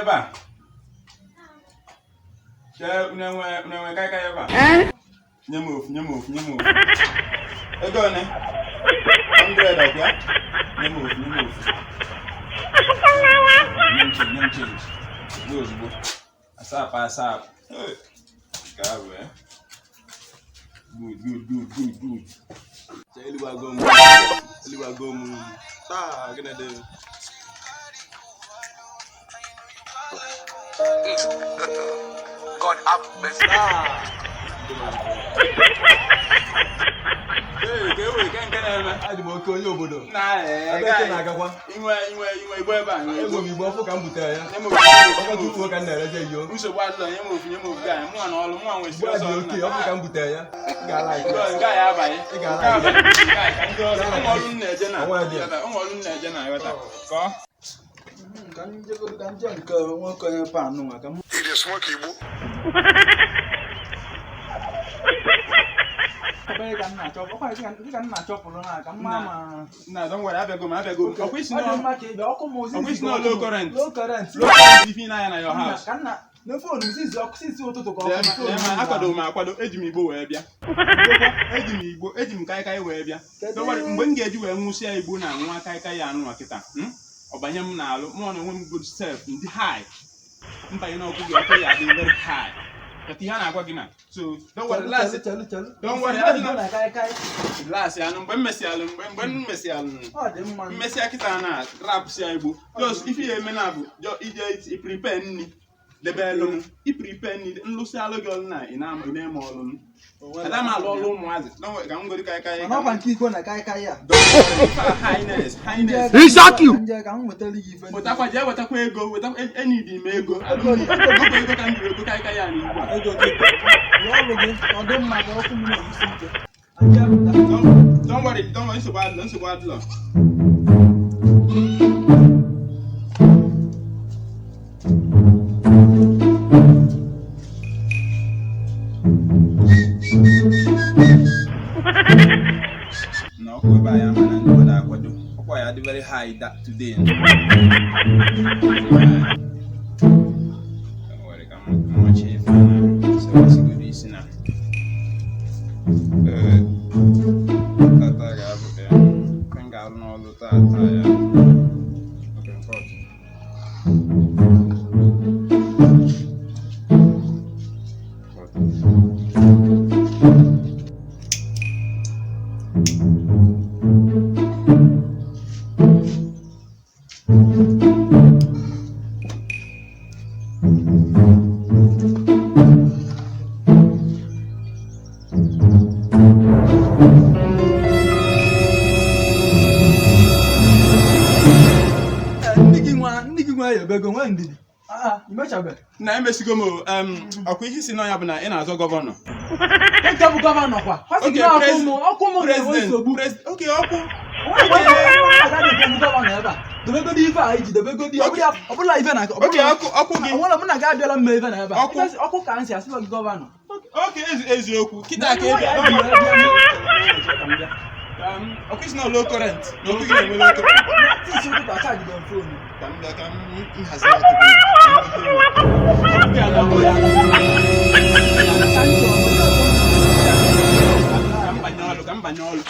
eba. Che unenwe kai eba. Nyemove. Ego ne? 100 akwa. Nyemove. Nyem change. Go. Asap. Hey. Kawe. Good. Eliwa go mu. Ta gonna do. God have mercy. Hey, can I do more obodo. Na na-agakwa. Inwe igbo ebe a. Ego m igbo ọfụ ka m butere ya. Ọkụ ka m na-ereje iyo. Nsogbu adịla nye m ofu ga. Mụ na ọlụ, mụ nwe si ọzọ. Ọfụ ka m butere ya. Ga-ala ike. Ga ya abaghị. Ga ndị ọzọ. Ụmụọlụ na-eje na. Ụmụọlụ na-eje na yọta. Kọ. Ka nje nke nwoke onye pa anụ maka m. Ị ga-esmoke Igbo. Nah, don't worry, I beg you. Office no low current. Low current. If you na your house. No phone, since ụtụtụ ka akwado eji m Igbo wee bịa. Eji m kai wee bịa. Don't worry, mgbe m ga-eji wee nwụsịa Igbo na nwa kai ya anụ akịta. Ọbanye m na-alụ, mụ na onwe m good self in the high. Mbanye na ọkụ gị ọkụ ya dị very high. But he had a gina. So don't worry, don't worry, I don't know. Last year, when Messi Akitana, rap Siabu. Just if you menabu, you prepare the bell, you prepare Luciano Golna in our name all. And I'm a long was it. No, I'm going to Kai. How can keep on a Kaikaya? Highness. He shot you. But I would go without any may go. I don't know. Don't worry, it's about love. No, go by a man and do what I would do. Why are they very high that today? Don't worry, come on, chief. So what's good reason now? Na emesigo mo akwa ihe si no ya bụ na ị na-azọ gọvanọ. Nke bụ gọvanọ kwa. Okay, president. Okay, ọkụ. Dobego di ife a iji dobego di ọbụla ife na ọkụ gị. Onwere m na ga abịala mma ife na ebe a. Ọkụ ka nsi asịla gị gọvanọ. Okay, eziokwu. Kita ka ebe. Okay, it's not low current. No, we get low current. This is what I charge them phone. Come has not to be. Come banyolo.